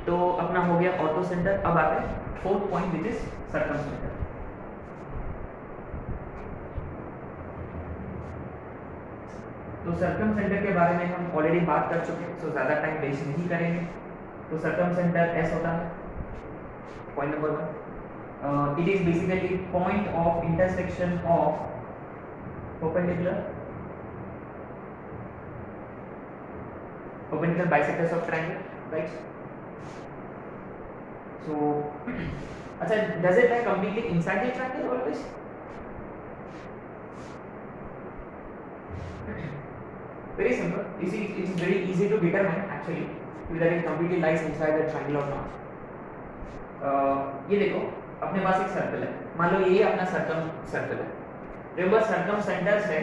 तो अपना हो गया ऑर्थो सेंटर। अब आते हैं fourth point which is circum centre. तो सर्कम सेंटर के बारे में हम ऑलरेडी बात कर चुके हैं, सो ज़्यादा टाइम वेस्ट नहीं करेंगे। तो सर्कम सेंटर एस होता है point number 1। It is basically point of intersection of perpendicular bisectors of triangle, right? So अच्छा, does it lie completely inside the triangle always? Very simple. You see, it is very easy to determine actually whether it completely lies inside the triangle or not. ये देखो, अपने पास एक circle है, मान लो ये अपना circle है। रिमेंबर सर्कम सेंटर्स है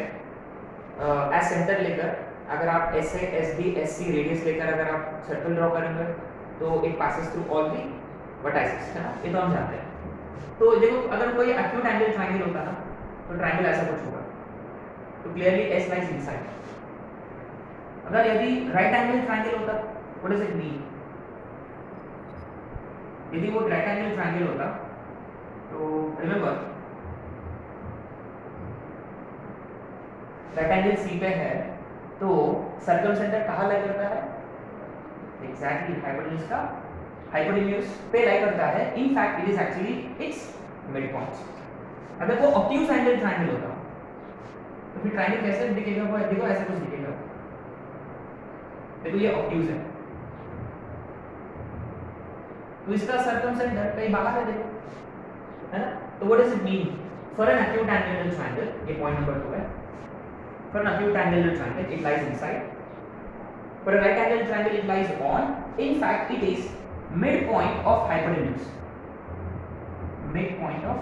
एज सेंटर लेकर, अगर आप S A S B S C radius लेकर अगर आप सर्कल ड्रॉ करेंगे तो it passes through all the vertices, है ना, ये तो हम जानते हैं। तो देखो, अगर कोई एक्यूट एंगल ट्रायंगल होता ना तो ट्रायंगल ऐसा कुछ होगा, तो क्लियरली एस लाइज इनसाइड। अगर यदि राइट एंगल ट्रायंगल होता, व्हाट डज इट मीन? यदि वो राइट एंगल ट्रायंगल होता तो रिमेंबर राइट एंगल सी पे है, तो सर्कम सेंटर कहाँ लाई करता है? एग्जैक्टली हाइपोटेन्यूज पे लाई करता है। In fact it is actually it's mid point. अगर वो ऑब्ट्यूज एंगल ट्रायंगल होता तो फिर ट्रायंगल कैसे दिखेगा? वो देखो ऐसा कुछ दिखेगा। देखो ये ऑब्ट्यूज है, तो इसका सर्कम सेंटर कहीं बाहर है, देखो, है ना। तो what does it mean? For an acute angle triangle, ये पॉइंट नंबर 2 है। For an acute angle triangle, it lies inside. For a right angle triangle, it lies on. In fact, it is midpoint of hypotenuse. Midpoint of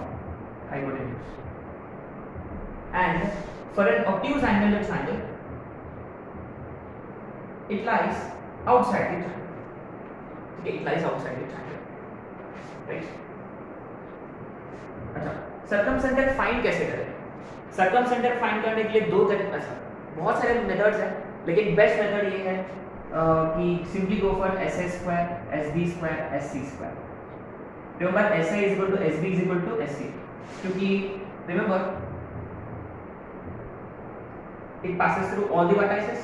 hypotenuse. And for an obtuse angle triangle, it lies outside the triangle. Okay, it lies outside the triangle. Right? अच्छा, circum center find कैसे करें? Circum centre find करने के लिए दो तरीके, बहुत सारे मेथड्स हैं, लेकिन बेस्ट मेथड ये है कि simply go for S A square, S B square, S C square. Remember S A is equal to S B is equal to S C, क्योंकि remember it passes through all the vertices,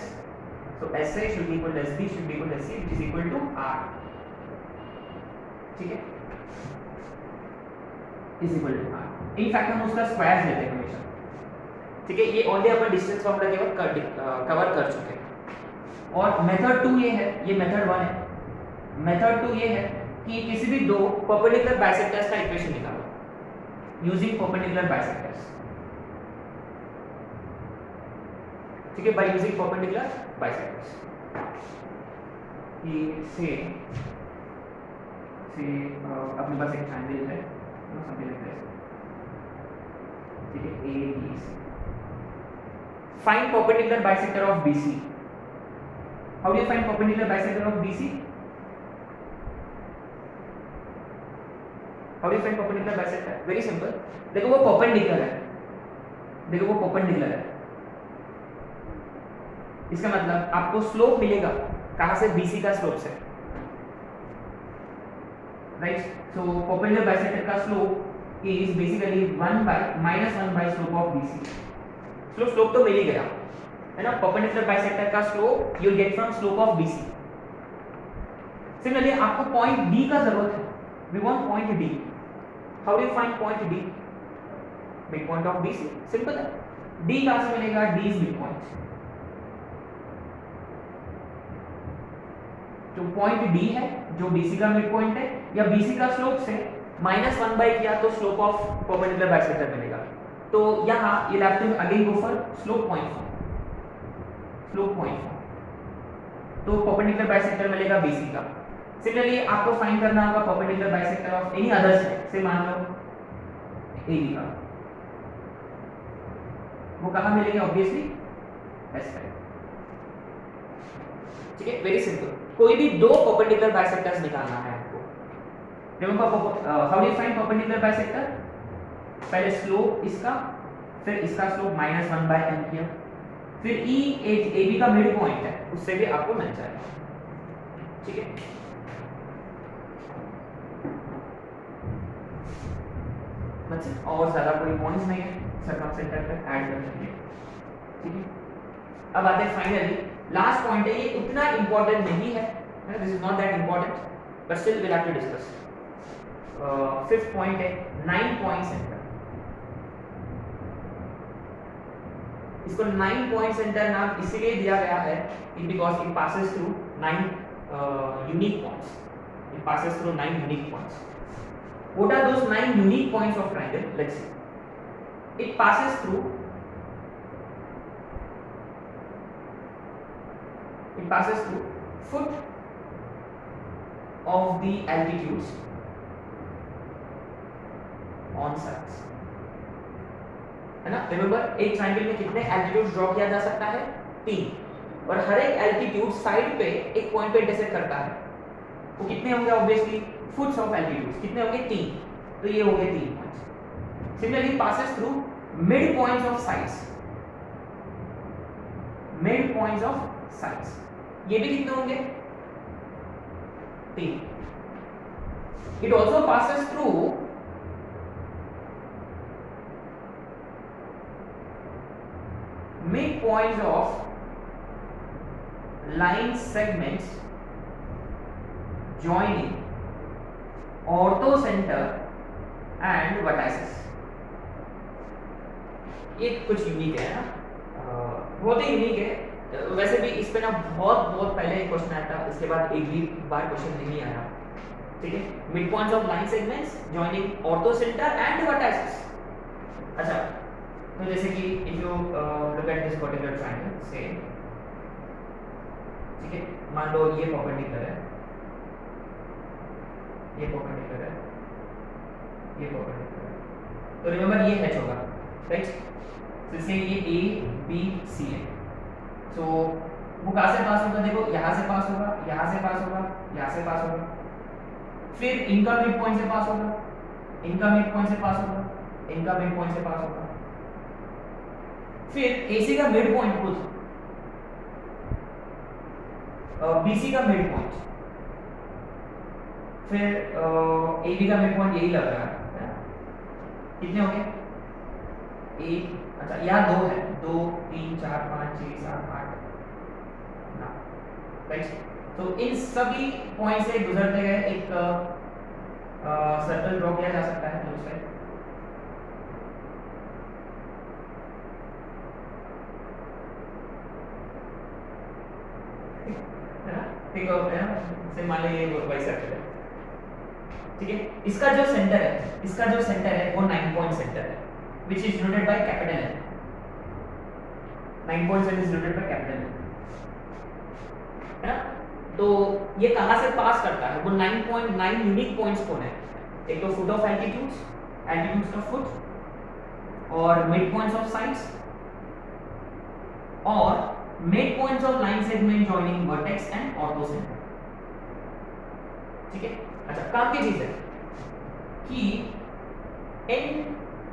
so S A should be equal to S B should be equal to S C which is equal to R. ठीक है, is equal to R. In fact हम उसका square लेते हैं हमेशा। ठीक है, ये ऑलरेडी अपन डिस्टेंस फॉर्मूला केवल कवर कर चुके हैं। और मेथड 2 ये है, ये मेथड 1 है। मेथड 2 ये है कि किसी भी दो परपेंडिकुलर बाइसेक्टर्स का इक्वेशन निकालो यूजिंग परपेंडिकुलर बाइसेक्टर्स। ठीक है, बाय यूजिंग परपेंडिकुलर बाइसेक्टर्स। ये से अपने पास एक ट्रायंगल है, समथिंग लाइक दिस। ठीक है, A B C. Find perpendicular bisector of BC. How do you find perpendicular bisector of BC? How do you find perpendicular bisector? Very simple. देखो वो perpendicular है, देखो वो perpendicular है, इसका मतलब आपको स्लोप मिलेगा कहां से? BC का स्लोप से, राइट। सो perpendicular bisector का slope is basically 1 by slope of BC। Slope तो मिल ही गया, है ना। परपेंडिकुलर बाइसेक्टर का slope you get from slope of BC। Similarly आपको पॉइंट D का जरूरत है, we want point D। How do you find point D? Mid point of BC, simple है। D कहां से मिलेगा? D is mid point. जो पॉइंट D है, जो BC का मिड पॉइंट है, या BC का स्लोप से -1 किया तो स्लोप ऑफ परपेंडिकुलर बाइसेक्टर मिलेगा। तो यहाँ ये have to again go for slope point form. तो परपेंडिकुलर बाइसेक्टर मिलेगा BC का। सिमिलरली आपको फाइंड करना होगा perpendicular bisector of any other side, से मान लो AB का, वो कहाँ मिलेंगे? Obviously S side. ठीक है, वेरी सिंपल। कोई भी दो परपेंडिकुलर बाइसेक्टर्स निकालना है आपको। Remember how do you find perpendicular bisector? पहले स्लोप इसका, फिर इसका स्लोप -1/m किया, फिर AB का मिड पॉइंट है, उससे भी आपको मिल जाएगा। ठीक है, that's it, और ज़्यादा कोई पॉइंट्स नहीं है सर्कमसेंटर पे ऐड करने के लिए, ठीक है। अब आते हैं फाइनली लास्ट पॉइंट है, ये उतना इंपॉर्टेंट नहीं है, this is not that important but still will have to discuss. Fifth point है 9 पॉइंट सेंटर। इसको 9 पॉइंट सेंटर नाम इसलिए दिया गया है because it passes through 9 unique points. It passes through 9 unique points. What are those 9 unique points of triangle? Let's see. It passes through foot of the altitudes on sides. है ना? Remember एक triangle में कितने altitude draw किया जा सकता है? 3, और हर एक एल्टीट्यूड साइड पे एक पॉइंट पे इंटरसेक्ट करता है। वो कितने होंगे? ऑब्वियसली फुट्स ऑफ एल्टीट्यूड कितने होंगे? 3, तो ये हो गए 3 points. Similarly passes through mid points of sides, mid points of sides, ये भी कितने होंगे? 3। It also passes through mid points of line segments joining orthocenter and vertices। ये कुछ यूनिक है ना, बहुत ही यूनिक है। वैसे भी इस पे ना बहुत पहले एक क्वेश्चन आया था, इसके बाद एक भी बार क्वेश्चन नहीं आया, ठीक है। Mid points of line segments joining orthocentre and vertices. अच्छा, तो जैसे कि if you look at this particular triangle से, ठीक है, मान लो ये परपेंडिकुलर है, ये परपेंडिकुलर है, ये परपेंडिकुलर है, तो रिमेंबर ये एच होगा, राइट। तो इसलिए ये ए बी सी है। सो वो कहाँ से पास होगा? देखो यहाँ से पास होगा, यहाँ से पास होगा, यहाँ से पास होगा, फिर इनका मिड पॉइंट से पास होगा, इनका मिड पॉइंट से पास होगा, इनका मिड पॉइंट से पास होगा, फिर AC का मिड पॉइंट खुद BC का मिड पॉइंट, फिर AB का मिड पॉइंट यही लग रहा है। कितने हो गए? 1, अच्छा यहाँ 2 है, 2 3 4 5 6 7 8 9, राइट। तो इन सभी पॉइंट से गुजरते गए एक सर्कल ड्रॉ किया जा सकता है दोनों साइड। ठीक है ना, से मान लो ये बाइसेक्टर है, ठीक है। इसका जो सेंटर है वो 9 पॉइंट सेंटर है which is denoted by capital N। 9 point centre is denoted by capital N, है ना। तो ये कहां से पास करता है? वो 9.9 यूनिक पॉइंट्स कौन है? एक तो फुट ऑफ एल्टीट्यूड्स का फुट, और मिड पॉइंट्स ऑफ साइड्स, और mid points of line segment joining vertex and orthocentre, ठीक है। अच्छा, काम की चीज है कि n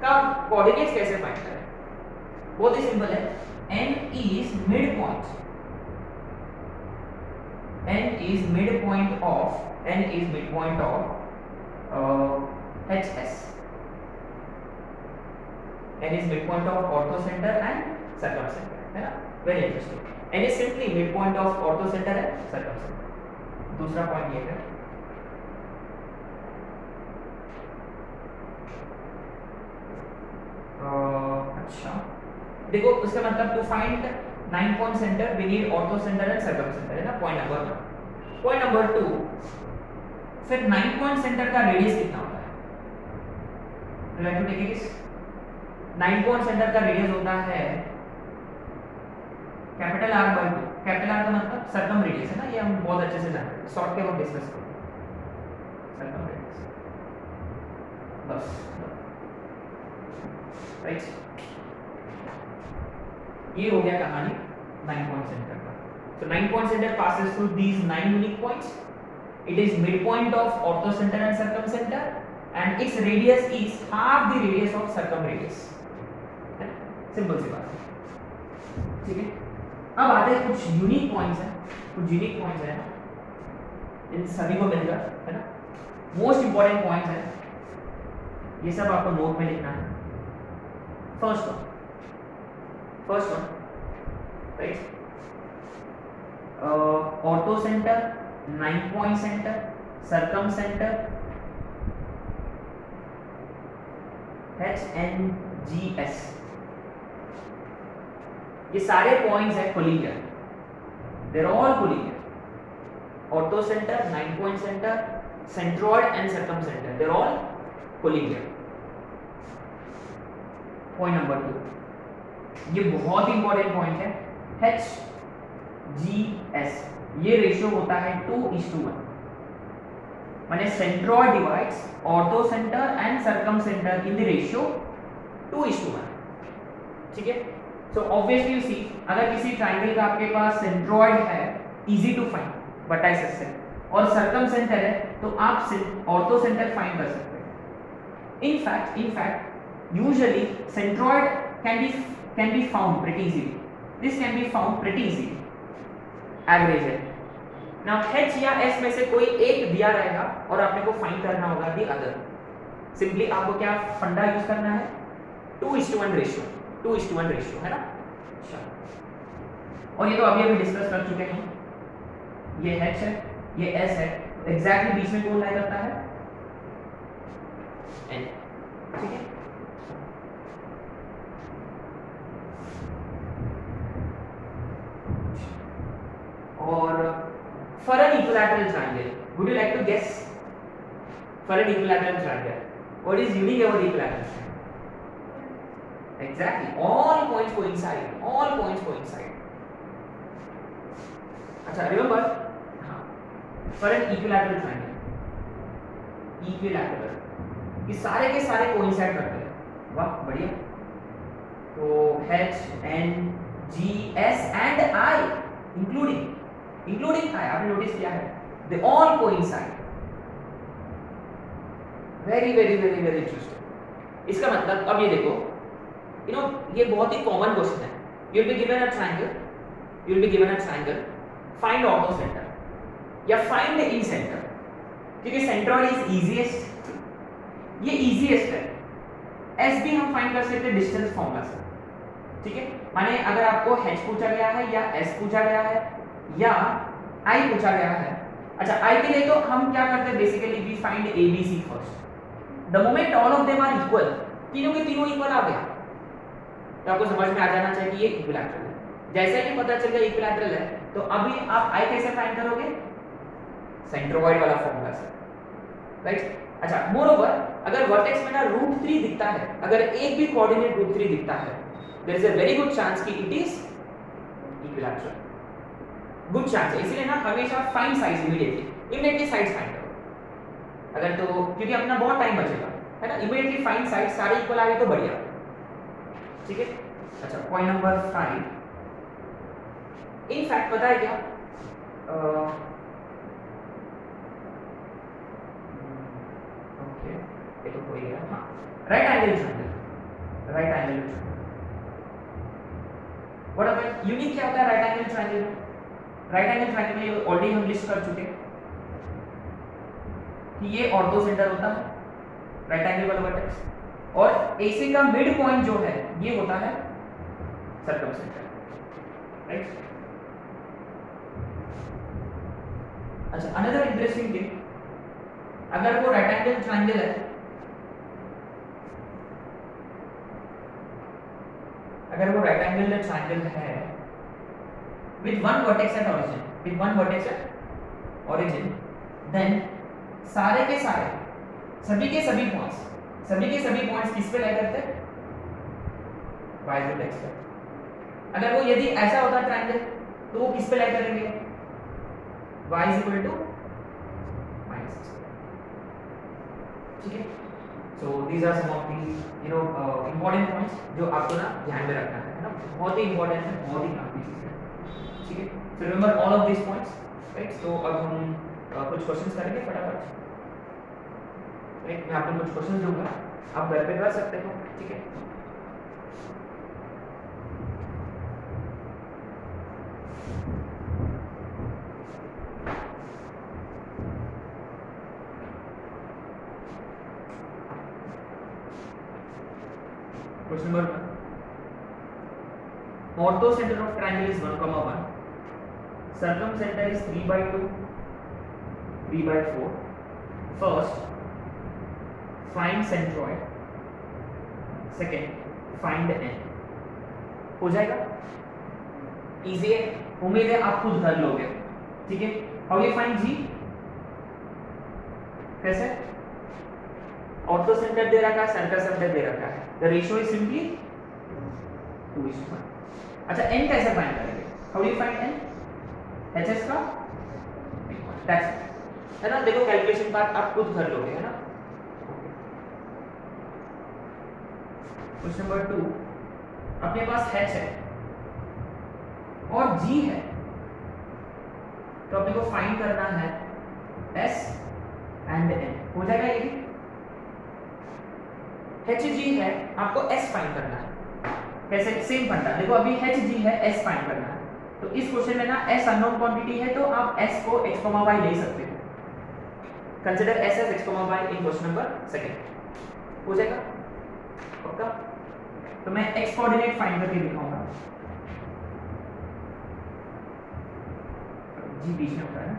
का कोऑर्डिनेट्स कैसे फाइंड करें? बहुत ही सिंपल है, n is midpoint of HS, n is midpoint of orthocenter and circumcenter, है ना। Very interesting, n is simply midpoint of orthocenter and circumcenter। दूसरा पॉइंट ये है, अच्छा देखो उसका मतलब to find 9 point centre we need orthocentre and circumcentre, है ना, पॉइंट नंबर 1। पॉइंट नंबर 2, फिर 9 पॉइंट सेंटर का रेडियस कितना होता है? Let me take this. 9 point centre का रेडियस होता है capital R by 2। Capital R का मतलब सर्कम रेडियस है ना, ये हम बहुत अच्छे से जानते हैं, शॉर्ट के वक्त डिस्कस करेंगे सर्कम रेडियस, बस, राइट। ये हो गया कहानी 9 पॉइंट सेंटर का। So 9 point center passes through these 9 unique points. It is midpoint of orthocenter and circumcenter, and its radius is half the radius of circumradius. Simple सी बात है, ठीक है। अब आते हैं कुछ यूनिक पॉइंट्स हैं, कुछ यूनिक पॉइंट्स हैं इन सभी को मिलकर, है ना। मोस्ट इंपॉर्टेंट पॉइंट्स हैं ये सब आपको नोट में लिखना है। First one right, orthocentre, 9 point centre, circumcentre, HNGS, ये सारे पॉइंट्स है collinear, they're all collinear. Orthocentre, 9 point centre, centroid and circumcentre, they're all collinear. Point number 2, ये बहुत ही इंपॉर्टेंट पॉइंट है, HGS, ये ratio होता है 2:1, माने centroid divides orthocentre and circumcentre in the ratio 2:1, ठीक है। सो ऑब्वियसली यू सी, अगर किसी ट्रायंगल का आपके पास सेंट्रोइड है, इजी टू फाइंड वर्टाइसेस से, और सरकम सेंटर है, तो आप ऑर्थो सेंटर फाइंड कर सकते हैं। in fact usually centroid can be found pretty easily, this can be found pretty easily, average है। Now H या S में से कोई एक दिया रहेगा और आपने को फाइंड करना होगा दी अदर। सिंपली आपको क्या फंडा यूज करना है, 2:1 रेशियो, 2:1 रेशियो है ना। और ये तो अभी डिस्कस कर चुके हैं, ये H है, ये S है, एग्जैक्टली बीच में कौन लाई करता है, N, ठीक है। और for an equilateral triangle, would you like to guess? For an equilateral triangle, what is unique about equilateral triangle? Exactly, all points coincide, all points coincide. अच्छा, remember, हाँ, for an equilateral triangle, equilateral, ये सारे के सारे coincide करते हैं, वाह बढ़िया। तो H, N, G, S and I, including I, आपने नोटिस किया है, they all coincide, very interesting। इसका मतलब अब ये देखो, ये बहुत ही कॉमन क्वेश्चन है, you will be given a triangle, find ortho center या find the in center, क्योंकि सेंट्रोइड इज इजीएस्ट, ये इजीएस्ट है। S भी हम फाइंड कर सकते हैं डिस्टेंस फॉर्मूला से, ठीक है। माने अगर आपको H पूछा गया है या S पूछा गया है या I पूछा गया है, अच्छा I के लिए तो हम क्या करते हैं, basically we find ABC first. The moment all of them are equal, तीनों के तीनों इक्वल आ गया, तो आपको समझ में आ जाना चाहिए ये इक्विलैटरल है। जैसे कि पता चल गया इक्विलैटरल है, तो अभी आप I कैसे फाइंड करोगे, सेंट्रोइड वाला फॉर्मूला से, राइट। अच्छा, मोरओवर अगर वर्टेक्स में ना √3 दिखता है, अगर एक भी कोऑर्डिनेट √3 दिखता है, there is a very good chance कि it is equilateral, good chance है। इसलिए ना हमेशा find sides immediately sides find करो, अगर तो क्योंकि अपना बहुत टाइम बचेगा, है ना। इमीडिएटली फाइंड साइड्स, सारे इक्वल आ गए तो बढ़िया, ठीक है। अच्छा, पॉइंट नंबर 5, इन फैक्ट पता है क्या, ओके ये तो हो गया, हाँ, right angle triangle, right angle triangle, what about unique, क्या होता है राइट एंगल ट्रायंगल में? राइट एंगल ट्रायंगल में ऑलरेडी हम लिस्ट कर चुके हैं कि ये ऑर्थो सेंटर होता है, राइट एंगल वाला वर्टेक्स, और AC का मिड पॉइंट जो है ये होता है सर्कम सेंटर, राइट। अच्छा, अनदर इंटरेस्टिंग थिंग, अगर वो राइट एंगल ट्रायंगल है, अगर वो राइट एंगल ट्रायंगल है with one vertex at origin, then सारे के सारे, सभी के सभी पॉइंट्स किस पे लाई करते हैं, y वर्टेक्स पे। अगर वो यदि ऐसा होता ट्रायंगल तो वो किस पे लाई करेंगे, y is equal to -6, ठीक है। So these are some of the important points जो आपको ना ध्यान में रखना है ना, बहुत ही इंपॉर्टेंट है, बहुत ही काम की चीज है, ठीक है। So remember all of this points, right. तो अब हम कुछ क्वेश्चंस करेंगे फटाफट, राइट। मैं आपको कुछ क्वेश्चंस दूंगा, आप घर पे कर सकते हो, ठीक है। Question number 1, ortho centre of triangle is 1,1, circumcenter is 3/2, 3/4. First, find centroid. Second, find n. हो जाएगा, इजी है, उम्मीद है आप खुद कर लोगे, ठीक है। हाउ यू फाइंड जी, कैसे, ऑर्थो सेंटर दे रखा है, सर्कल सेंटर दे रखा है, द रेशियो इज सिंपली 2:1। अच्छा, n कैसे फाइंड करेंगे, how you find n, HS का दैट्स है ना। देखो कैलकुलेशन पार्ट आप खुद कर लोगे, है ना। क्वेश्चन नंबर 2, अपने पास h है और g है, तो अपने को फाइंड करना है s एंड n, हो जाएगा ये भी। hg है, आपको s फाइंड करना है, कैसे, सेम फंडा। देखो अभी hg है, s फाइंड करना है, तो इस क्वेश्चन में ना s अननोन क्वांटिटी है, तो आप s को x, y ले सकते हो। Consider s as x, y in question number 2, हो जाएगा पक्का। तो मैं x कोऑर्डिनेट फाइंड करके दिखाऊंगा, जी बीच में होता है,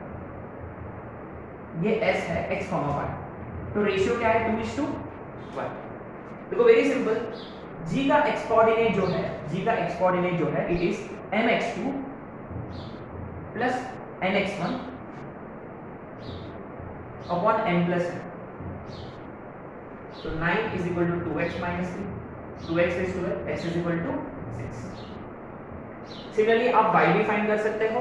ये s है x, y, तो रेशियो क्या है 2:1। देखो वेरी सिंपल, g का x कोऑर्डिनेट जो है, g का x कोऑर्डिनेट जो है, it is mx2 plus nx1 upon n plus n। So 9 is equal to 2x minus 3, 2x is 12, x is equal to 6। Similarly आप y भी find कर सकते हो,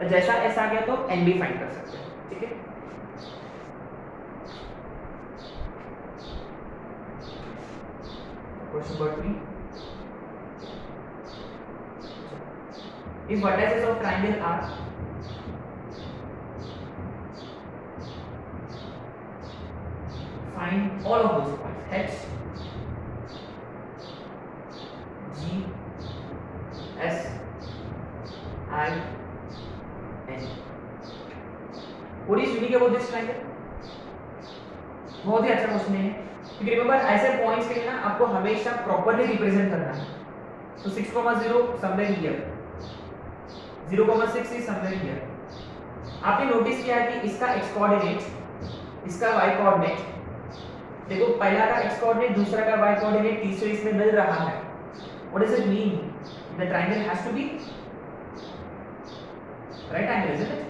जैसा s आ गया तो n भी फाइंड कर सकते हो, ठीक है। Question number 3, if vertices of triangle are find all of those points h, g, s, I, n। What is unique about this triangle? बहुत ही अच्छा क्वेश्चन है, क्योंकि रिमेंबर ऐसे पॉइंट्स के लिए ना आपको हमेशा प्रॉपर्ली रिप्रेजेंट करना है। तो 6,0 somewhere here, 0,6 is somewhere here. आपने नोटिस किया है कि इसका x कोऑर्डिनेट, इसका y कोऑर्डिनेट, देखो पहला का x कोऑर्डिनेट, दूसरा का y कोऑर्डिनेट, तीसरे इसमें मिल रहा है। What does it mean, the triangle has to be right angle, isn't it.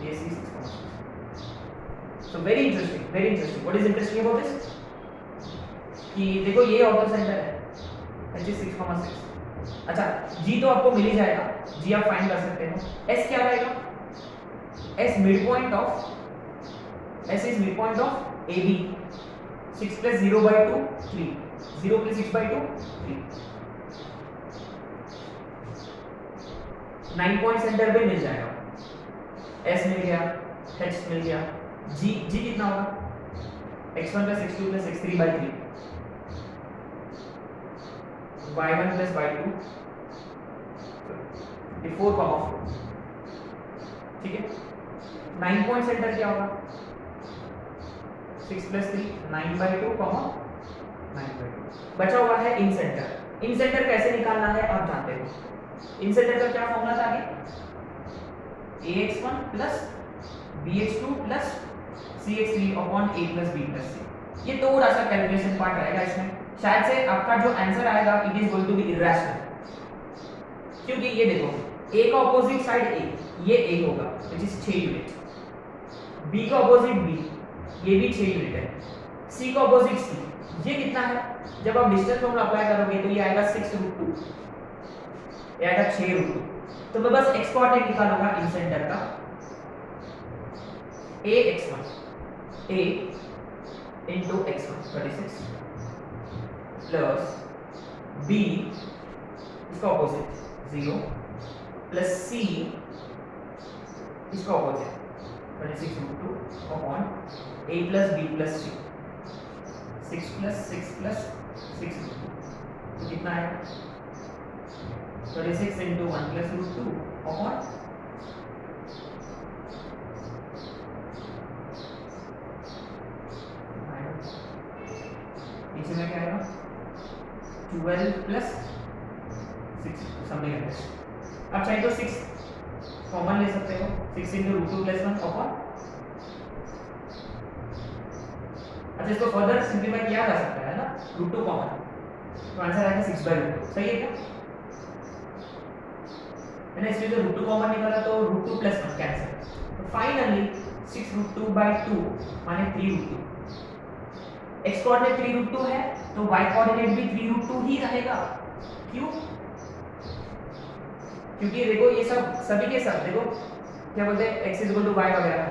ये C 6,6। So very interesting, very interesting. What is interesting about this, कि देखो ये ऑर्थो सेंटर है, h is 6,6। अच्छा, g तो आपको मिल ही जाएगा, g आप फाइंड कर सकते हो। s क्या रहेगा, s mid point of, s is mid point of AB, 6 plus 0/2 3, 0 plus 6/2 3। 9 point centre पे मिल जाएगा, s मिल गया, h मिल गया, g कितना होगा, x1 plus x2 plus x3/3, y1 plus y2, ये 4,4, ठीक है। 9 पॉइंट सेंटर क्या होगा, 6 plus 3 9/2, 9/2। बचा हुआ है इन सेंटर। इन सेंटर कैसे निकालना है आप जानते हो। इन सेंटर का क्या फॉर्मूला था आगे, ax1 plus bx2 plus cx3 upon a plus b plus c। ये थोड़ा सा कैलकुलेशन पार्ट रहेगा इसमें, शायद से आपका जो आंसर आएगा it is going to be irrational, क्योंकि ये देखो a का ऑपोजिट साइड a, ये a होगा व्हिच इज 6 यूनिट, b का ऑपोजिट b, ये भी 6 यूनिट है, c का ऑपोजिट c, ये कितना है, जब आप डिस्टेंस फॉर्मूला अप्लाई करोगे तो ये आएगा 6√2, ये आएगा 6√2। तो मैं बस x कोऑर्डिनेट निकालूंगा इन सेंटर का, ax1 a into x1 36 plus b इसका ऑपोजिट 0 प्लस c इसका opposite 26√2 upon a plus b plus c, 6 plus 6 plus 6√2, तो कितना आएगा 36 into 1 plus √2 upon 12 plus 6 something like this. अब चाहे तो 6 कॉमन ले सकते हो, 6 into root 2 plus 1 अपॉन, अच्छा इसको फर्दर सिंप्लीफाई किया जा सकता है ना, रूट 2 कॉमन, तो आंसर आएगा 6/√2। सही है क्या? मैंने इसमें जो रूट 2 कॉमन निकाला तो रूट 2 प्लस 1 कैंसिल, तो फाइनली 6√2/2 माने 3√2। x कोऑर्डिनेट 3√2 है तो y कोऑर्डिनेट भी 3√2 ही रहेगा। क्यों? क्योंकि देखो ये सब सभी के सब देखो क्या बोलते हैं x y वगैरह,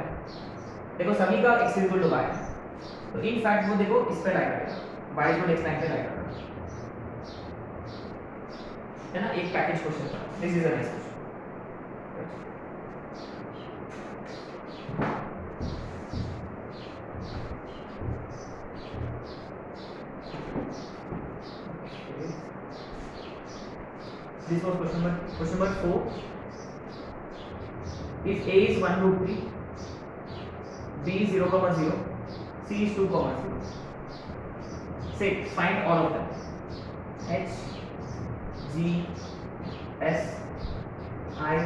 देखो सभी का x y, तो इन फैक्ट वो देखो इस पे लाइक करेगा, y x लाइन पे लाइक करेगा, है ना, एक पैकेज क्वेश्चन था। This is a nice question. This was question number 4. If a is 1√3, b is 0,0, c is 2,0. Say find all of them. H, G, S, I,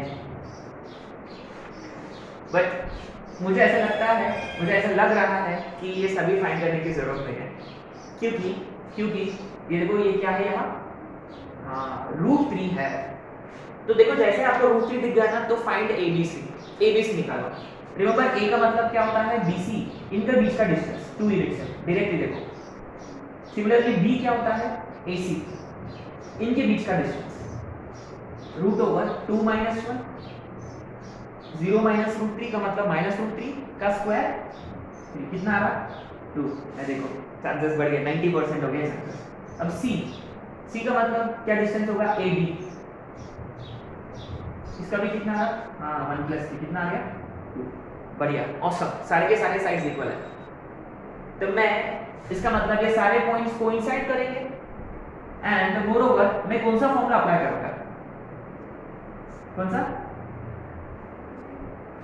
N. But मुझे ऐसा लगता है, मुझे ऐसा लग रहा है कि ये सभी फाइंड करने की जरूरत नहीं है, क्योंकि ये देखो ये क्या है यहाँ, √3 है। तो देखो जैसे आपको √3 दिख गया ना, तो फाइंड ABC निकालो। रिमेंबर A का मतलब क्या होता है, BC, इनके बीच का डिस्टेंस, 2 डायरेक्शन, डायरेक्टली देखो। सिमिलरली B क्या होता है, AC, इनके बीच का डिस्टेंस, √2 - 1, 0 - √3 का मतलब -√3 का स्क्वायर, कितना आ रहा, 2। देखो चांसेस बढ़ गए, 90% हो गए चांसेस। अब C का मतलब क्या डिस्टेंस होगा, AB, इसका भी कितना आ रहा, हाँ 1 + 3 कितना आ गया, 2। बढ़िया, ऑसम, सारे के सारे साइड्स इक्वल है। तो मैं इसका मतलब ये सारे पॉइंट्स कोइंसाइड करेंगे, एंड मोरओवर मैं कौन सा फॉर्मूला अप्लाई करूंगा, कौन सा,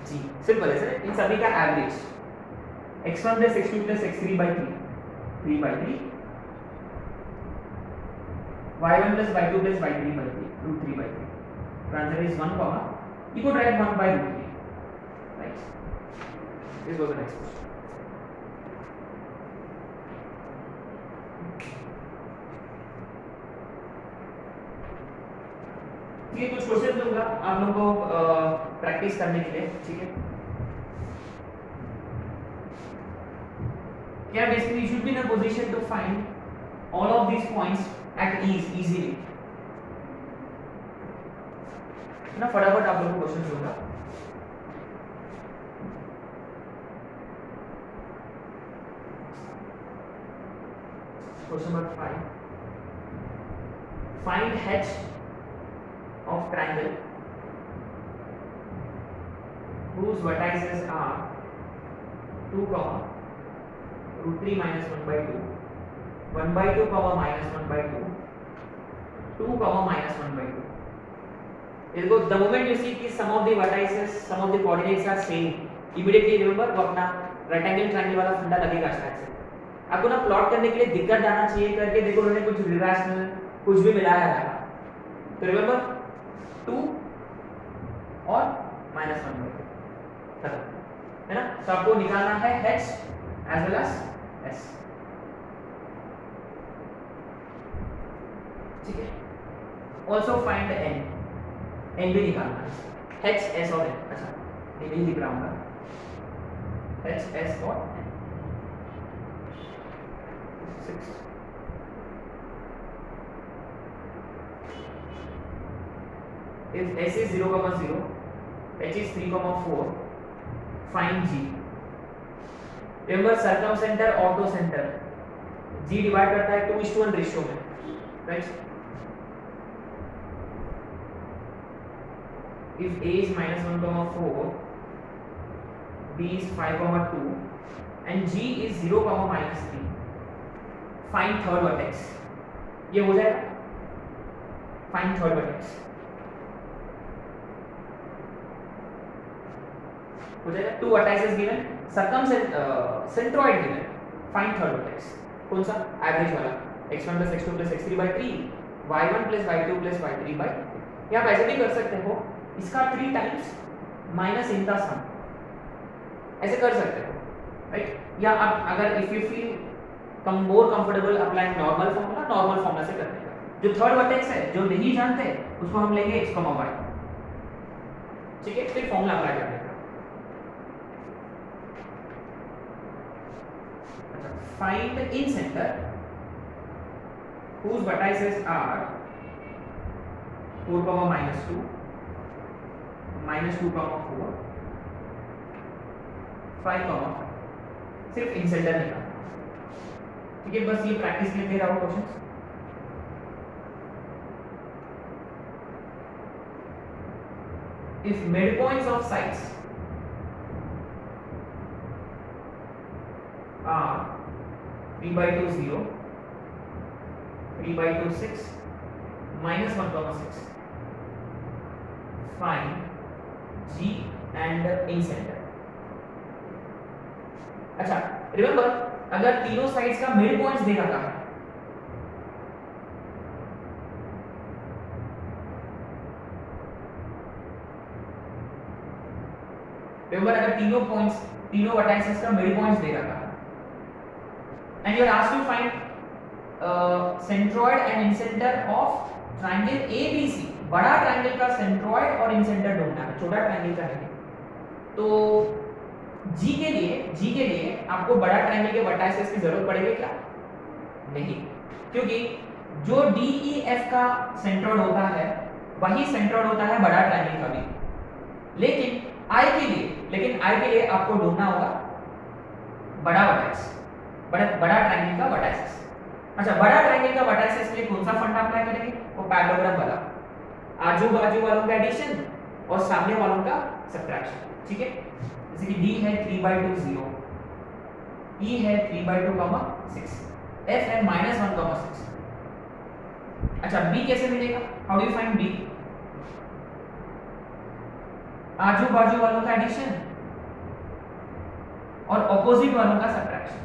जी सिंपल है सर, इन सभी का average x1 + x2 + x3/3, 3/3, y1 + y2 + y3/3, √3/3. The answer is 1, you could write 1/√3, right? This was the next question. ये कुछ क्वेश्चन दूंगा आप लोगों को प्रैक्टिस करने के लिए, ठीक है? क्या basically you should be in a position to find all of these points at ease, easily. ना फटाफट आप लोगों को क्वेश्चन दूंगा। Question number 5. Find h of triangle whose vertices are 2, √3 - 1/2, 1/2, -1/2, 2, -1/2. The moment you see कि some of the vertices, some of the coordinates are same, immediately remember वो अपना rectangle triangle वाला फंडा लगेगा शायद से। आपको ना प्लॉट करने के लिए दिक्कत आना चाहिए करके देखो, उन्होंने कुछ irrational कुछ भी मिलाया है, तो remember 2 और -1/2 खत्म, है ना? तो आपको निकालना है h as well as s, ठीक है? Also find n भी निकालना है, h, s और n। अच्छा ये नहीं लिख रहा हूँ, h, s और n। 6 if s is 0,0, h is 3,4, find g. Remember circumcenter, orthocenter, g divide करता है 2:1 रेशियो में, right? If a is -1,4, b is 5,2, and g is 0, -3, find third vertex. ये हो जाएगा, find third vertex हो जाएगा। 2 vertices given, centroid given, find third vertex। कौन सा, एवरेज वाला, x1 plus x2 plus x3 by 3, y1 plus y2 plus y3 by 2. या आप ऐसे भी कर सकते हो, इसका 3 टाइम्स माइनस इनका सम, ऐसे कर सकते हो, राइट? या आप अगर if you feel more comfortable applying normal formula से करने का, जो थर्ड वर्टेक्स है जो नहीं जानते उसको हम लेंगे x, y, ठीक है? फिर फॉर्मूला अप्लाई करने का। अच्छा, find in centre whose vertices are 4, -2, -2, 4, 5, 5, सिर्फ इन सेंटर निकालना, ठीक है? बस ये प्रैक्टिस के लिए दे रहा हूँ questions. If midpoints of sides are 3/2 0, 3/2 6, -1, 6, find G and in center. अच्छा, रिमेंबर अगर तीनों साइड्स का मिड पॉइंट्स दे रखा है, रिमेंबर अगर तीनों वर्टाइसेस का मिड पॉइंट्स दे रखा है, and you are asked to find centroid and incentre of triangle ABC, बड़ा ट्रायंगल का सेंट्रोइड और इंसेंटर ढूंढना है, छोटा ट्रायंगल का नहीं। तो G के लिए आपको बड़ा ट्रायंगल के वर्टाइसेस की जरूरत पड़ेगी क्या? नहीं, क्योंकि जो DEF का सेंट्रोइड होता है वही सेंट्रोइड होता है बड़ा ट्रायंगल का भी। लेकिन I के लिए आपको ढूंढना होगा बड़ा वर्टेक्स, बड़ा ट्रायंगल का वर्टाइसेस। अच्छा, बड़ा ट्रायंगल का वर्टाइसेस के लिए कौन सा फंडा अप्लाई करेंगे? वो पैरेललोग्राम वाला, आजू बाजू वालों का एडिशन और सामने वालों का सब्ट्रैक्शन, ठीक है? जैसे कि D है 3/2 0, E है 3/2, 6, F है -1, 6। अच्छा, B कैसे मिलेगा? How do you find B? आजू बाजू वालों का एडिशन और ऑपोजिट वालों का सब्ट्रैक्शन,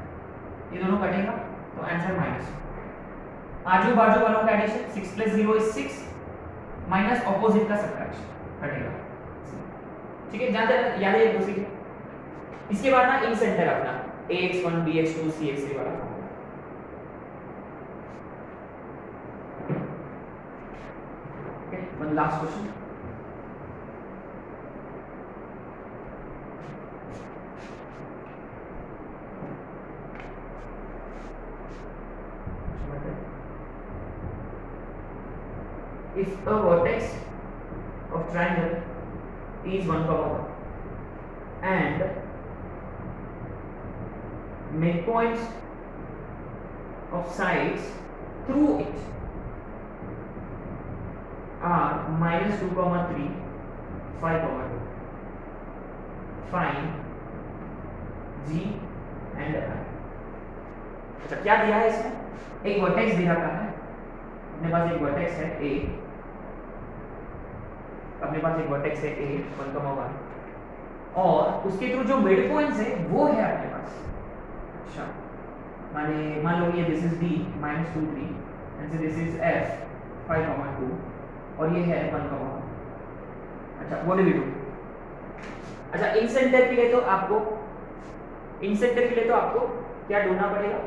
ये दोनों कटेगा तो आंसर माइनस। आजू बाजू वालों का एडिशन 6 + 0 is 6 माइनस ऑपोजिट का सब्ट्रैक्शन कटेगा, ठीक है? जानते हैं, याद है ये दूसरी। इसके बाद ना इन सेंटर अपना ax1 bx2 cx3 वाला formula. Okay, one last question. If a vertex of triangle is 1, 1 and midpoints of sides through it are -2, 3, 5, 2, find G and I। अच्छा, क्या दिया है इसमें? एक वर्टेक्स दिया रखा है, अपने पास एक वर्टेक्स है A, अपने पास एक वर्टेक्स है A 1, 1 और उसके थ्रू जो मिड पॉइंट्स है वो है अपने पास। अच्छा, मान लो ये this is D -2, 3 and this is F 5, 2 और ये है 1, 1। अच्छा, व्हाट डू वी डू? अच्छा, इन सेंटर के लिए तो आपको क्या ढूंढना पड़ेगा?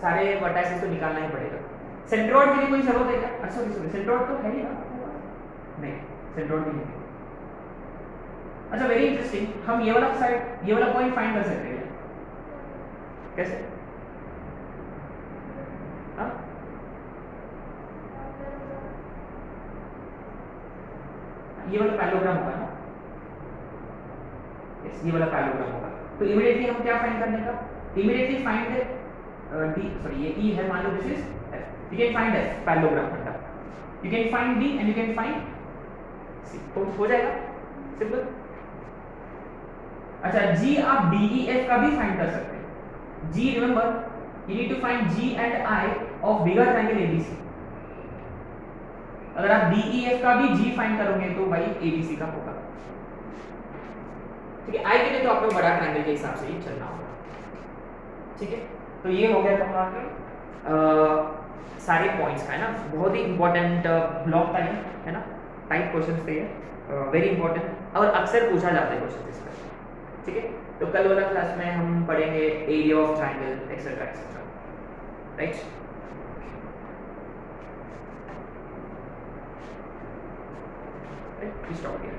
सारे वर्टाइसेस तो निकालना ही पड़ेगा। सेंट्रोइड के लिए कोई जरूरत है क्या? अच्छा, सेंट्रोइड तो है ही ना? नहीं, सेंट्रोइड भी नहीं। अच्छा, वेरी इंटरेस्टिंग, हम ये वाला पॉइंट फाइंड कर सकते हैं। कैसे? हाँ, ये वाला पैरेललोग्राम होगा ना? यस, ये वाला पैरेललोग्राम होगा। तो इमीडिएटली हम क्या फाइंड करने का? इमीडिएटली फाइंड ये E है, मान लो this is F। You can find F, parallelogram funda. You can find D and you can find C। तो हो जाएगा सिंपल। अच्छा, G आप DEF का भी फाइंड कर सकते हैं। G, remember you need to find G and I of bigger triangle ABC। अगर आप DEF का भी G फाइंड करोगे तो भाई ABC का होगा, ठीक है? I के लिए तो आपको बड़ा ट्रायंगल के हिसाब से ही चलना होगा, ठीक है? तो ये हो गया तुम्हारा सारे पॉइंट्स का, है ना। बहुत ही इंपॉर्टेंट ब्लॉक था ये, है ना। टाइप क्वेश्चन थे ये, वेरी इंपॉर्टेंट, और अक्सर पूछा जाता है क्वेश्चन इसमें, ठीक है। तो कल वाला क्लास में हम पढ़ेंगे area of triangle etcetera etcetera, right. Stop here.